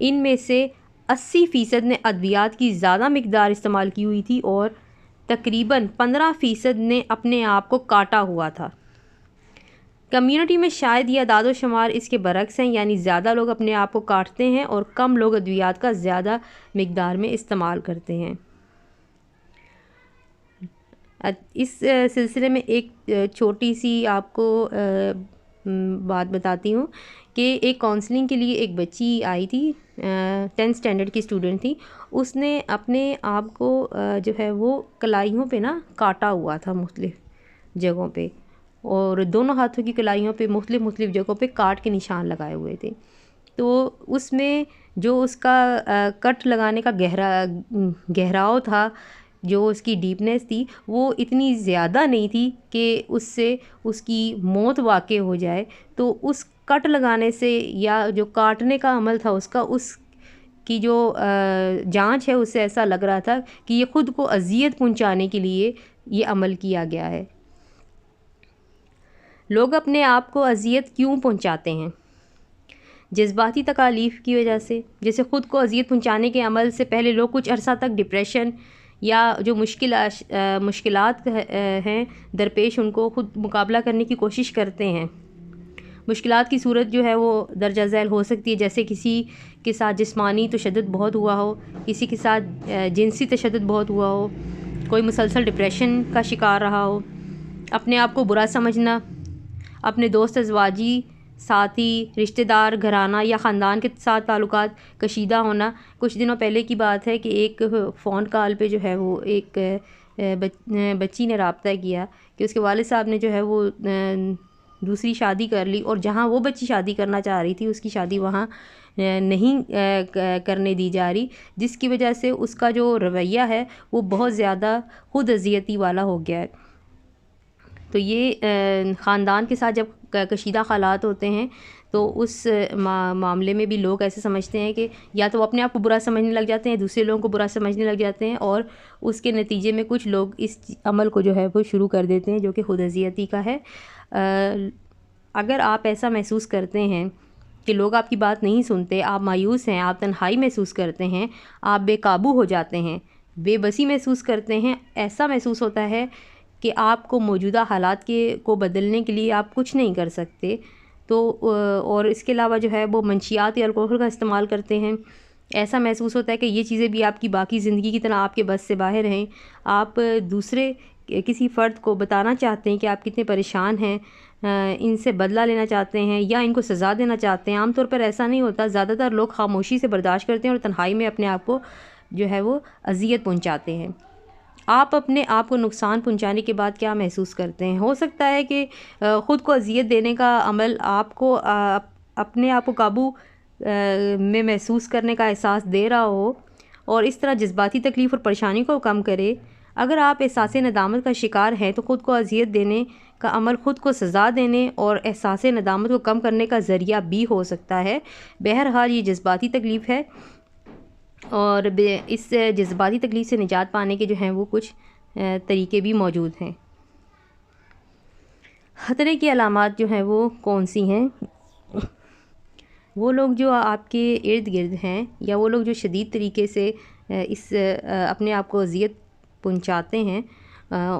ان میں سے 80% نے ادویات کی زیادہ مقدار استعمال کی ہوئی تھی اور تقریباً 15% نے اپنے آپ کو کاٹا ہوا تھا۔ کمیونٹی میں شاید یہ اعداد و شمار اس کے برعکس ہیں، یعنی زیادہ لوگ اپنے آپ کو کاٹتے ہیں اور کم لوگ ادویات کا زیادہ مقدار میں استعمال کرتے ہیں۔ اس سلسلے میں ایک چھوٹی سی آپ کو بات بتاتی ہوں کہ ایک کاؤنسلنگ کے لیے ایک بچی آئی تھی، 10th اسٹینڈرڈ کی اسٹوڈنٹ تھی۔ اس نے اپنے آپ کو جو ہے وہ کلائیوں پہ نا کاٹا ہوا تھا مختلف جگہوں پہ، اور دونوں ہاتھوں کی کلائیوں پہ مختلف جگہوں پہ کاٹ کے نشان لگائے ہوئے تھے۔ تو اس میں جو اس کا کٹ لگانے کا گہراؤ تھا، جو اس کی ڈیپنیس تھی، وہ اتنی زیادہ نہیں تھی کہ اس سے اس کی موت واقع ہو جائے۔ تو اس کٹ لگانے سے یا جو کاٹنے کا عمل تھا اس کا، اس کی جو جانچ ہے، اس سے ایسا لگ رہا تھا کہ یہ خود کو اذیت پہنچانے کے لیے یہ عمل کیا گیا ہے۔ لوگ اپنے آپ کو اذیت کیوں پہنچاتے ہیں؟ جذباتی تکالیف کی وجہ سے، جیسے خود کو اذیت پہنچانے کے عمل سے پہلے لوگ کچھ عرصہ تک ڈپریشن یا جو مشکلات ہیں درپیش، ان کو خود مقابلہ کرنے کی کوشش کرتے ہیں۔ مشکلات کی صورت جو ہے وہ درجہ ذیل ہو سکتی ہے، جیسے کسی کے ساتھ جسمانی تشدد بہت ہوا ہو، کسی کے ساتھ جنسی تشدد بہت ہوا ہو، کوئی مسلسل ڈپریشن کا شکار رہا ہو، اپنے آپ کو برا سمجھنا، اپنے دوست، ازواجی ساتھی، رشتہ دار، گھرانہ یا خاندان کے ساتھ تعلقات کشیدہ ہونا۔ کچھ دنوں پہلے کی بات ہے کہ ایک فون کال پہ جو ہے وہ ایک بچی نے رابطہ کیا کہ اس کے والد صاحب نے جو ہے وہ دوسری شادی کر لی، اور جہاں وہ بچی شادی کرنا چاہ رہی تھی اس کی شادی وہاں نہیں کرنے دی جا رہی، جس کی وجہ سے اس کا جو رویہ ہے وہ بہت زیادہ خود اذیتی والا ہو گیا ہے۔ تو یہ خاندان کے ساتھ جب کشیدہ حالات ہوتے ہیں تو اس معاملے میں بھی لوگ ایسے سمجھتے ہیں کہ یا تو وہ اپنے آپ کو برا سمجھنے لگ جاتے ہیں، دوسرے لوگوں کو برا سمجھنے لگ جاتے ہیں، اور اس کے نتیجے میں کچھ لوگ اس عمل کو جو ہے وہ شروع کر دیتے ہیں جو کہ خود اذیتی کا ہے۔ اگر آپ ایسا محسوس کرتے ہیں کہ لوگ آپ کی بات نہیں سنتے، آپ مایوس ہیں، آپ تنہائی محسوس کرتے ہیں، آپ بے قابو ہو جاتے ہیں، بے بسی محسوس کرتے ہیں، ایسا محسوس ہوتا ہے کہ آپ کو موجودہ حالات کو بدلنے کے لیے آپ کچھ نہیں کر سکتے، تو اور اس کے علاوہ جو ہے وہ منشیات یا الکوہل کا استعمال کرتے ہیں، ایسا محسوس ہوتا ہے کہ یہ چیزیں بھی آپ کی باقی زندگی کی طرح آپ کے بس سے باہر ہیں، آپ دوسرے کسی فرد کو بتانا چاہتے ہیں کہ آپ کتنے پریشان ہیں، ان سے بدلہ لینا چاہتے ہیں یا ان کو سزا دینا چاہتے ہیں۔ عام طور پر ایسا نہیں ہوتا، زیادہ تر لوگ خاموشی سے برداشت کرتے ہیں اور تنہائی میں اپنے آپ کو جو ہے وہ اذیت پہنچاتے ہیں۔ آپ اپنے آپ کو نقصان پہنچانے کے بعد کیا محسوس کرتے ہیں؟ ہو سکتا ہے کہ خود کو اذیت دینے کا عمل آپ کو اپنے آپ کو قابو میں محسوس کرنے کا احساس دے رہا ہو اور اس طرح جذباتی تکلیف اور پریشانی کو کم کرے۔ اگر آپ احساس ندامت کا شکار ہیں تو خود کو اذیت دینے کا عمل خود کو سزا دینے اور احساس ندامت کو کم کرنے کا ذریعہ بھی ہو سکتا ہے۔ بہرحال یہ جذباتی تکلیف ہے، اور اس جذباتی تکلیف سے نجات پانے کے جو ہیں وہ کچھ طریقے بھی موجود ہیں۔ خطرے کی علامات جو ہیں وہ کون سی ہیں؟ وہ لوگ جو آپ کے ارد گرد ہیں یا وہ لوگ جو شدید طریقے سے اپنے آپ کو اذیت پہنچاتے ہیں،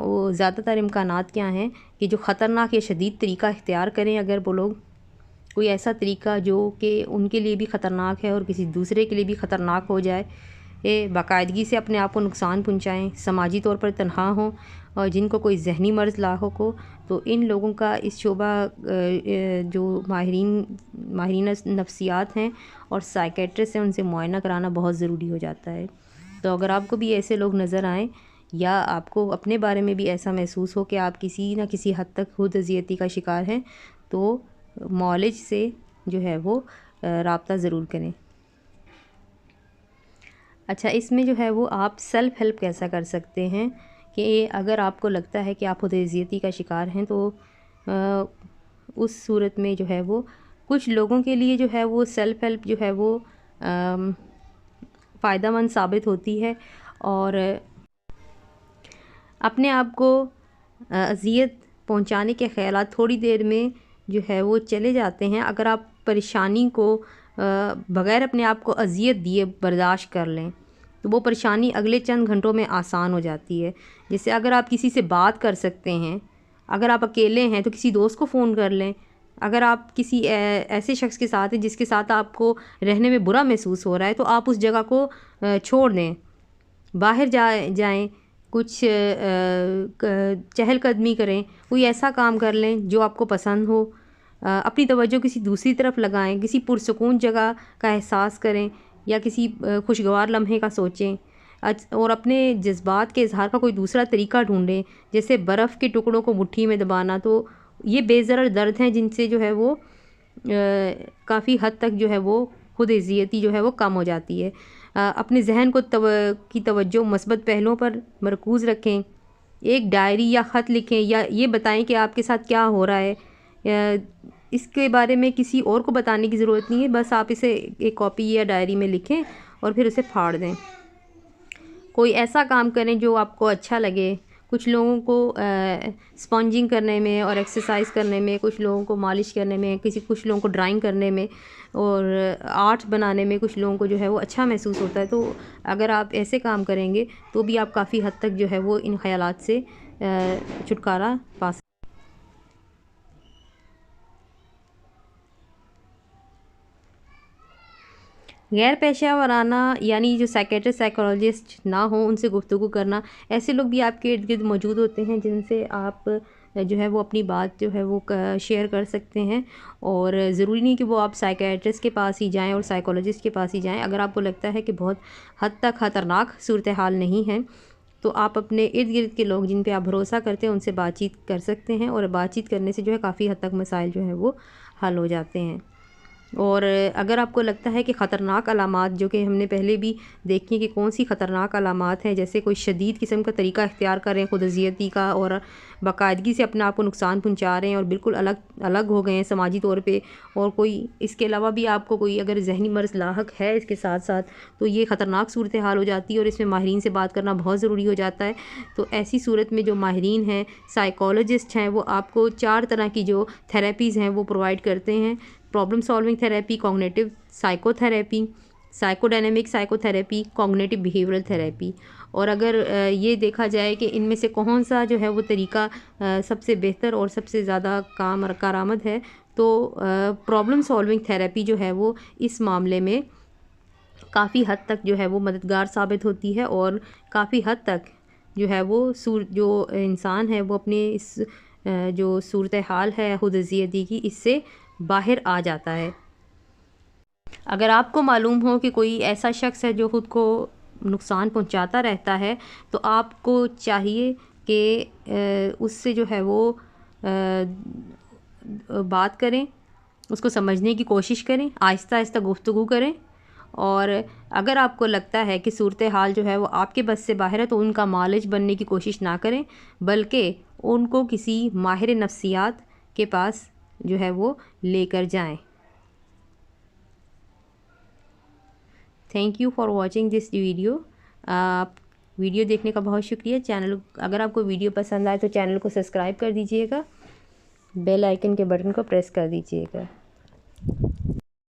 وہ زیادہ تر امکانات کیا ہیں کہ جو خطرناک یا شدید طریقہ اختیار کریں۔ اگر وہ لوگ کوئی ایسا طریقہ جو کہ ان کے لیے بھی خطرناک ہے اور کسی دوسرے کے لیے بھی خطرناک ہو جائے، باقاعدگی سے اپنے آپ کو نقصان پہنچائیں، سماجی طور پر تنہا ہوں اور جن کو کوئی ذہنی مرض لاحق ہو، تو ان لوگوں کا اس شعبہ جو ماہرین نفسیات ہیں اور سائیکیٹرسٹ ہیں ان سے معائنہ کرانا بہت ضروری ہو جاتا ہے۔ تو اگر آپ کو بھی ایسے لوگ نظر آئیں یا آپ کو اپنے بارے میں بھی ایسا محسوس ہو کہ آپ کسی نہ کسی حد تک خود اذیتی کا شکار ہیں، تو معالج سے جو ہے وہ رابطہ ضرور کریں۔ اچھا، اس میں جو ہے وہ آپ سیلف ہیلپ کیسا کر سکتے ہیں کہ اگر آپ کو لگتا ہے کہ آپ خود اذیتی کا شکار ہیں تو اس صورت میں جو ہے وہ کچھ لوگوں کے لیے جو ہے وہ سیلف ہیلپ جو ہے وہ فائدہ مند ثابت ہوتی ہے، اور اپنے آپ کو اذیت پہنچانے کے خیالات تھوڑی دیر میں جو ہے وہ چلے جاتے ہیں۔ اگر آپ پریشانی کو بغیر اپنے آپ کو اذیت دیے برداشت کر لیں تو وہ پریشانی اگلے چند گھنٹوں میں آسان ہو جاتی ہے۔ جیسے اگر آپ کسی سے بات کر سکتے ہیں، اگر آپ اکیلے ہیں تو کسی دوست کو فون کر لیں، اگر آپ کسی ایسے شخص کے ساتھ ہیں جس کے ساتھ آپ کو رہنے میں برا محسوس ہو رہا ہے تو آپ اس جگہ کو چھوڑ دیں، باہر جائیں، کچھ چہل قدمی کریں، کوئی ایسا کام کر لیں جو آپ کو پسند ہو، اپنی توجہ کسی دوسری طرف لگائیں، کسی پرسکون جگہ کا احساس کریں یا کسی خوشگوار لمحے کا سوچیں، اور اپنے جذبات کے اظہار کا کوئی دوسرا طریقہ ڈھونڈیں، جیسے برف کے ٹکڑوں کو مٹھی میں دبانا۔ تو یہ بے ضرر درد ہیں جن سے جو ہے وہ کافی حد تک جو ہے وہ خود اذیتی جو ہے وہ کم ہو جاتی ہے۔ اپنے ذہن کی توجہ مثبت پہلوؤں پر مرکوز رکھیں، ایک ڈائری یا خط لکھیں یا یہ بتائیں کہ آپ کے ساتھ کیا ہو رہا ہے۔ اس کے بارے میں کسی اور کو بتانے کی ضرورت نہیں ہے، بس آپ اسے ایک کاپی یا ڈائری میں لکھیں اور پھر اسے پھاڑ دیں۔ کوئی ایسا کام کریں جو آپ کو اچھا لگے۔ کچھ لوگوں کو اسپونجنگ کرنے میں اور ایکسرسائز کرنے میں، کچھ لوگوں کو مالش کرنے میں، کچھ لوگوں کو ڈرائنگ کرنے میں اور آرٹ بنانے میں کچھ لوگوں کو جو ہے وہ اچھا محسوس ہوتا ہے۔ تو اگر آپ ایسے کام کریں گے تو بھی آپ کافی حد تک جو ہے وہ ان خیالات سے چھٹکارا پا سکتے ہیں۔ غیر پیشہ ورانہ یعنی جو سائیکیٹرسٹ سائیکولوجسٹ نہ ہوں ان سے گفتگو کرنا، ایسے لوگ بھی آپ کے ارد گرد موجود ہوتے ہیں جن سے آپ جو ہے وہ اپنی بات جو ہے وہ شیئر کر سکتے ہیں، اور ضروری نہیں کہ وہ آپ سائیکیٹرسٹ کے پاس ہی جائیں اور سائیکولوجسٹ کے پاس ہی جائیں۔ اگر آپ کو لگتا ہے کہ بہت حد تک خطرناک صورتحال نہیں ہے تو آپ اپنے ارد گرد کے لوگ جن پہ آپ بھروسہ کرتے ہیں ان سے بات چیت کر سکتے ہیں، اور بات چیت کرنے سے جو ہے کافی حد تک مسائل جو ہے وہ حل ہو جاتے ہیں۔ اور اگر آپ کو لگتا ہے کہ خطرناک علامات جو کہ ہم نے پہلے بھی دیکھی کہ کون سی خطرناک علامات ہیں، جیسے کوئی شدید قسم کا طریقہ اختیار کریں خود اذیتی کا اور باقاعدگی سے اپنے آپ کو نقصان پہنچا رہے ہیں اور بالکل الگ ہو گئے ہیں سماجی طور پہ، اور کوئی اس کے علاوہ بھی آپ کو کوئی اگر ذہنی مرض لاحق ہے اس کے ساتھ ساتھ، تو یہ خطرناک صورتحال ہو جاتی ہے اور اس میں ماہرین سے بات کرنا بہت ضروری ہو جاتا ہے۔ تو ایسی صورت میں جو ماہرین ہیں، سائیکولوجسٹ ہیں، وہ آپ کو 4 طرح کی جو تھیراپیز ہیں وہ پرووائڈ کرتے ہیں: problem solving therapy, cognitive psycho therapy, psycho dynamic psycho therapy, cognitive behavioural therapy. اور اگر یہ دیکھا جائے کہ ان میں سے کون سا جو ہے وہ طریقہ سب سے بہتر اور سب سے زیادہ کارآمد ہے، تو پرابلم سالونگ تھیراپی جو ہے وہ اس معاملے میں کافی حد تک جو ہے وہ مددگار ثابت ہوتی ہے، اور کافی حد تک جو ہے وہ جو انسان ہے وہ اپنے اس جو صورتحال ہے خود اذیتی کی، اس سے باہر آ جاتا ہے۔ اگر آپ کو معلوم ہو کہ کوئی ایسا شخص ہے جو خود کو نقصان پہنچاتا رہتا ہے تو آپ کو چاہیے کہ اس سے جو ہے وہ بات کریں، اس کو سمجھنے کی کوشش کریں، آہستہ آہستہ گفتگو کریں، اور اگر آپ کو لگتا ہے کہ صورتحال جو ہے وہ آپ کے بس سے باہر ہے تو ان کا معالج بننے کی کوشش نہ کریں، بلکہ ان کو کسی ماہر نفسیات کے پاس جو ہے وہ لے کر جائیں۔ Thank you for watching this video. آپ ویڈیو دیکھنے کا بہت شکریہ۔ اگر آپ کو ویڈیو پسند آئے تو چینل کو سبسکرائب کر دیجیے گا، بیل آئیکن کے بٹن کو پریس کر دیجیے گا۔